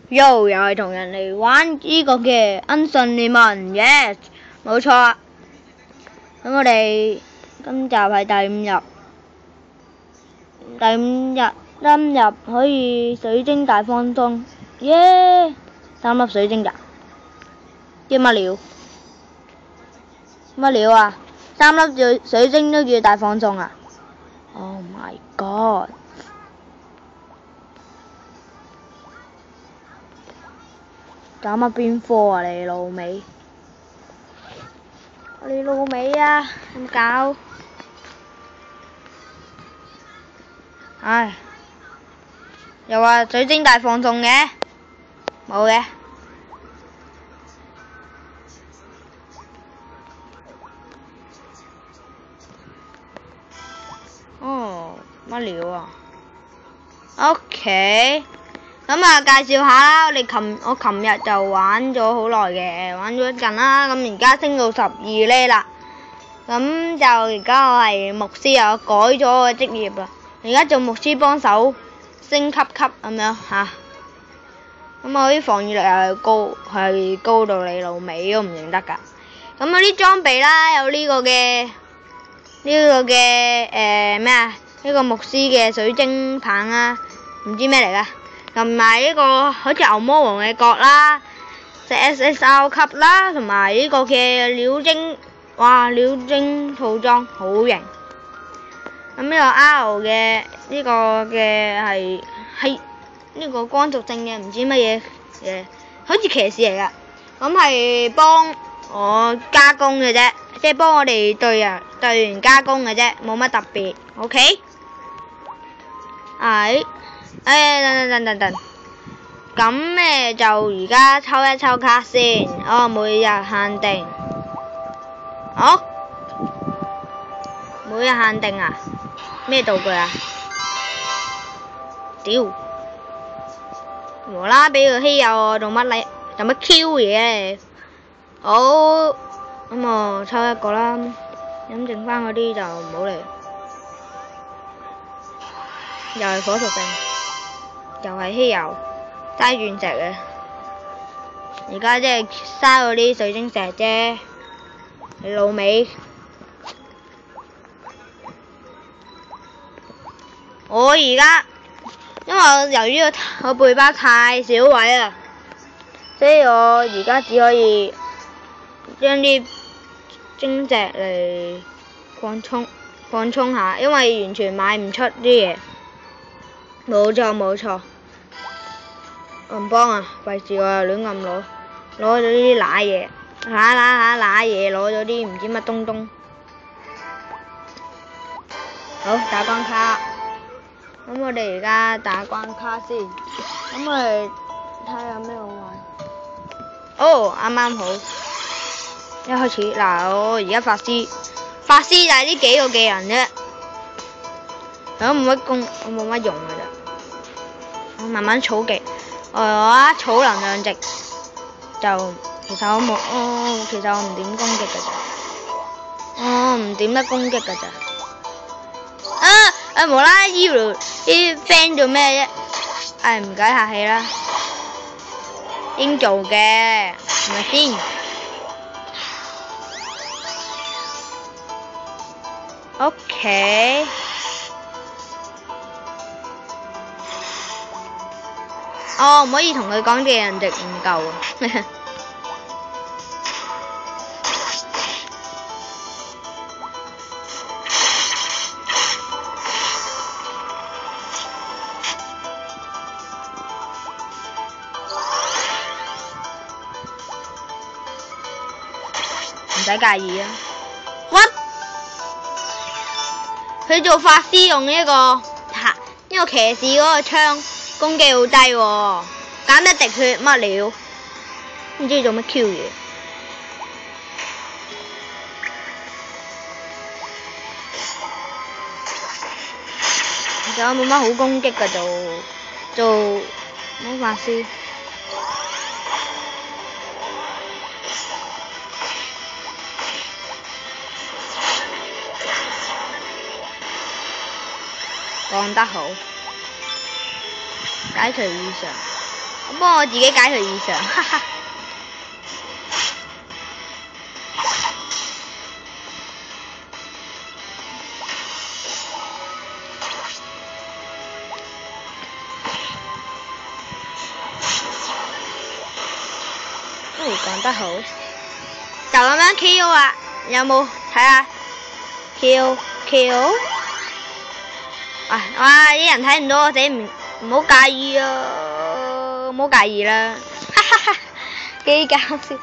又係同人嚟玩呢個嘅恩信聯盟 ，yes， 冇錯啊。咁我哋今集係第5日，今日可以水晶大放送，耶！3粒水晶㗎，叫乜料？乜料啊？3粒水晶都叫大放送啊 ！Oh my god！搞乜邊科啊你老味？你老味啊！咁搞？唉，又話水晶大放送嘅，冇嘅。哦，乜料啊 ？OK。咁啊，介紹下啦，我琴日就玩咗好耐嘅，玩咗一陣啦，咁而家升到12呢啦。咁就而家我係牧師啊，改咗個職業啦，而家做牧師幫手升級咁樣吓。咁我啲防禦力又係高到你老味都唔認得㗎。咁有啲裝備啦，有呢個嘅咩啊？呢個牧師嘅水晶棒啊，唔知咩嚟㗎。同埋呢個好似牛魔王嘅角啦，食 SSR 級啦，同埋呢個嘅鳥精，哇！鳥精套裝好型。咁呢個 R 嘅呢個嘅係呢個光屬性嘅，唔知乜嘢嘅，好似騎士嚟㗎。咁係幫我加工嘅啫，即係幫我哋隊員加工嘅啫，冇乜特別。OK？等，咁咧就而家抽一抽卡先，每日限定，每日限定啊？咩道具啊？屌，無啦啦俾個稀有我做乜Q 嘢？好，咁我抽一個啦，咁剩翻嗰啲就唔好嚟，又係火屬性。又係稀有，齋鑽石嘅，而家即係嘥嗰啲水晶石啫，你老味。我而家因為由於我背包太少位啦，所以我而家只可以將啲晶石嚟擴充下，因為完全買唔出啲嘢。冇錯，唔幫啊！費事我又亂咁攞咗啲乸嘢，乸嘢攞咗啲唔知乜東。好，打關卡。咁我哋而家打關卡先。咁我哋睇下有咩好玩。啱啱好。一開始嗱，我而家法師就係呢幾個技能啫。我冇乜用㗎咋。我慢慢儲極，我一儲能量值就其實我唔點攻擊㗎咋，唔點得攻擊㗎咋。無啦啦醫療啲 friend 做咩啫？唔解客氣啦，應做嘅係咪先？OK。唔可以同佢講技能值唔夠啊！唔使介意啊！What？佢做法師用呢個騎士嗰個槍。攻擊好低喎，減一滴血乜料？唔知做乜 Q 嘢。其實我冇乜好攻擊㗎，做魔法師。講得好。解除異常。我幫我自己解除異常，哈哈。講得好，就咁樣 Q 啊！有冇睇下 Q？哇！啲人睇唔到我寫唔好介意啊，唔好介意啦，哈哈哈，幾搞笑。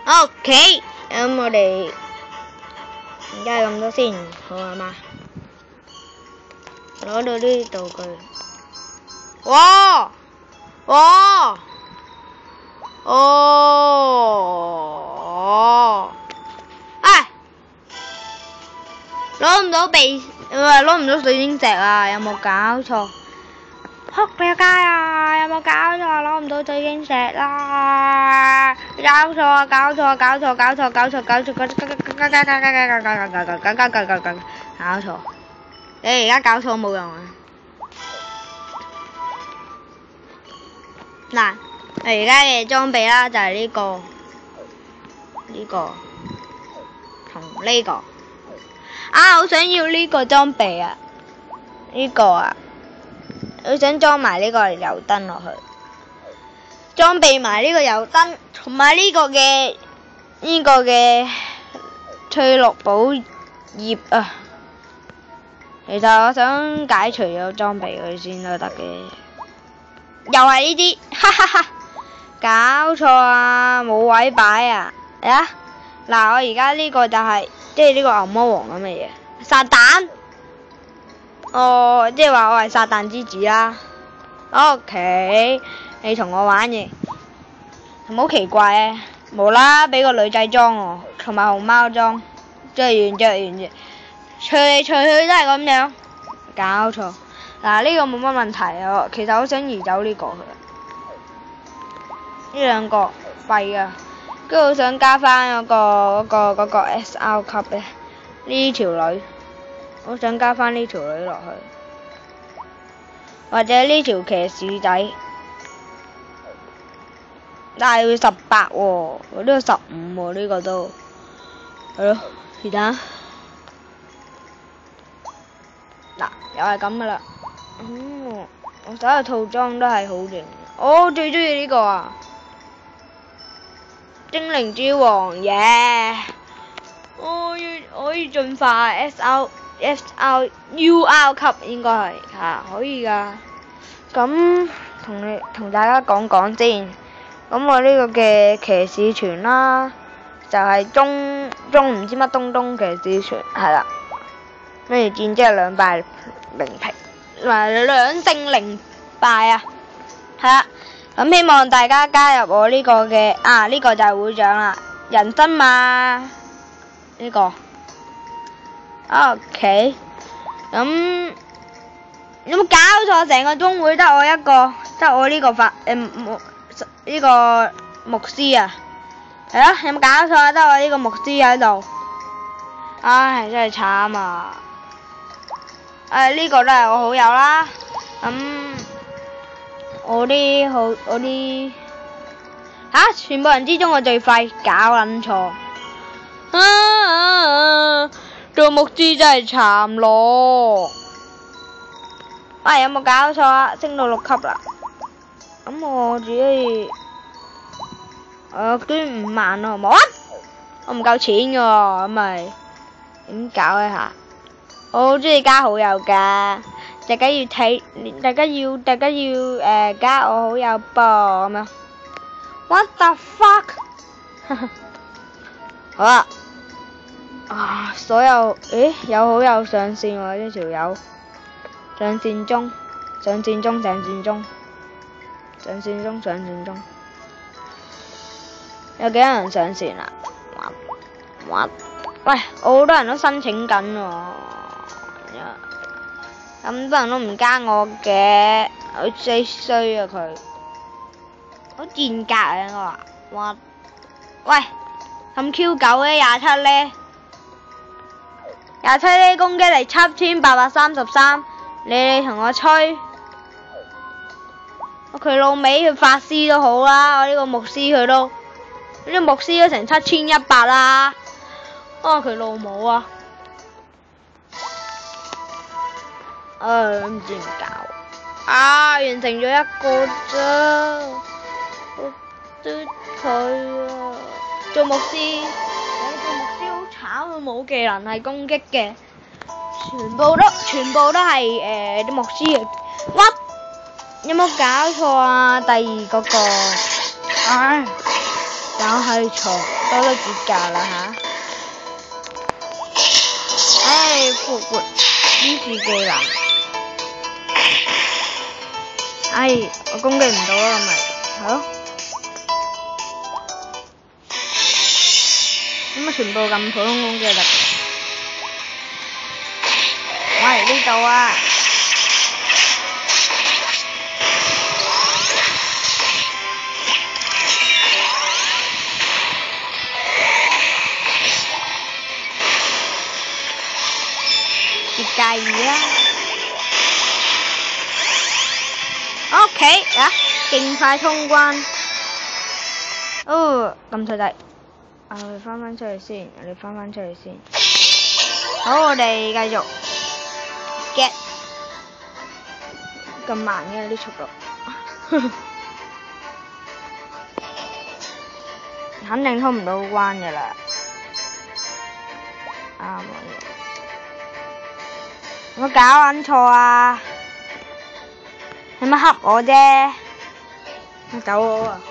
OK，咁我哋而家咁多先，好啊嘛？攞到啲道具，哇！唉，攞唔到攞唔到水晶石啊！有冇搞錯？仆你個街啊！有冇搞錯？攞唔到水晶石啦！搞錯！你而家搞錯冇用啊！嗱。我而家嘅裝備啦，就係呢個同呢個啊！好想要呢個裝備啊！我想裝埋呢個油燈落去，裝備埋呢個油燈，同埋呢個嘅翠綠寶葉啊！其實我想解除咗裝備佢先都得嘅，又係呢啲，哈哈哈！搞錯啊！冇位擺啊！嗱，我而家呢個就係即係呢個牛魔王咁嘅嘢，撒旦。即係話我係撒旦之子啦。OK， 你同我玩嘅，好奇怪啊！無啦啦俾個女仔裝我，同埋熊貓裝，着完，隨嚟隨去都係咁樣，搞錯。嗱，呢個冇乜問題啊，其實好想移走呢個佢。呢兩個廢啊，跟住我想加翻嗰個 SR 級咧，呢條女，我想加翻呢條女落去，或者呢條騎士仔，但係要18喎，我呢個15喎，呢個都係咯，是但。嗱，又係咁噶啦，我所有套裝都係好型，我最中意呢個啊！精靈之王耶！我可以進化 SR、UR 級應該係可以㗎。咁同大家講先。咁我呢個嘅騎士團啦，就係中唔知乜東騎士團係啦。跟住戰績2敗0平，唔係2勝0敗啊！係啦。咁希望大家加入我呢個嘅呢個就係會長啦，人生嘛呢個 OK。咁有冇搞錯？成個中會得我一個，得我呢個呢個牧師啊？係咯，有冇搞錯啊？得我呢個牧師喺度，唉，真係慘啊！呢個都係我好友啦，我啲全部人之中我最廢，搞撚錯。做牧師真係慘咯。喂，有冇搞錯啊？升到6級啦。咁我只可以捐5萬咯，好冇啊？我唔夠錢㗎喎，咁咪點搞一下？我好中意加好友㗎。大家要加我好友噃咁樣。What the fuck？ 好啦，所有有好友上線喎，呢條友上線中，有幾多人上線啊？喂，好多人都申請緊喎。咁多人都唔加我嘅，好衰啊佢，好賤格啊我話，哇！喂，咁 Q 狗嘅27呢？27呢攻擊力7833，你同我吹佢老味，佢法師都好啦，我呢個牧師佢都，呢個牧師都成7100啦。佢老母啊！唔知點搞。完成咗一個啫，我嘟佢啊！做牧師好慘，佢冇技能係攻擊嘅，全部都係啲牧師嘅。What？有冇搞錯啊？第二個搞係錯，多得幾格啦吓！復活醫治技能。我攻擊唔到啦，咪係咯？點解全部咁普通攻擊力？喂，呢度啊！別介意啦。OK 勁快通關。咁細仔，我哋翻出去先，好，我哋繼續 get 咁慢嘅啲速度，肯定通唔到關㗎啦。有冇搞撚錯啊？有乜恰我啫？走我啊！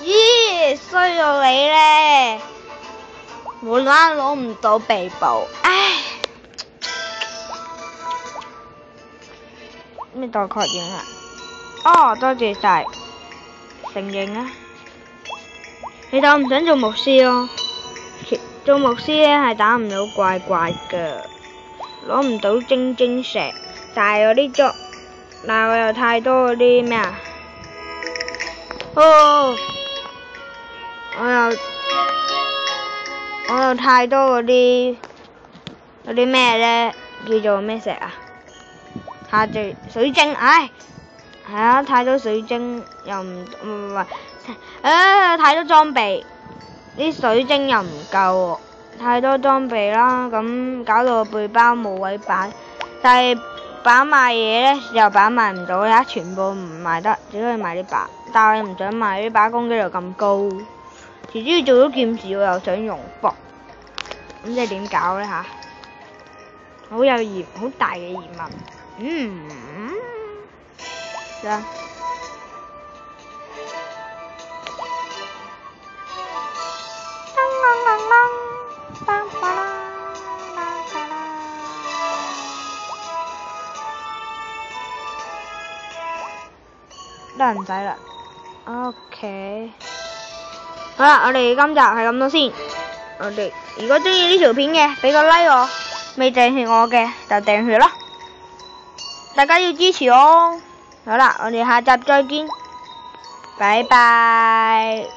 咦，衰到你咧！無啦啦攞唔到被捕，咩待確認啊？多謝晒，承認啊！你當我唔想做牧師咯？做牧師咧係打唔到怪怪㗎，攞唔到晶石，但係我有太多嗰啲咩啊？我有太多嗰啲咩咧？叫做咩石啊？水晶，係啊，太多水晶又唔太多裝備，啲水晶又唔夠喎，太多裝備啦，咁搞到個背包冇位擺，但係擺賣嘢咧又擺賣唔到，而家全部唔賣得，只可以賣呢把。但係我唔想賣呢把攻擊力咁高，遲啲做咗劍士我又想用博，咁即係點搞咧吓？好大嘅疑問。得唔使啦 ，OK。好啦，我哋今集係咁多先。我哋如果中意呢條片嘅，俾個 like 我，未訂閱我嘅就訂閱啦。大家要支持我哦。好啦，我哋下集再見，拜拜。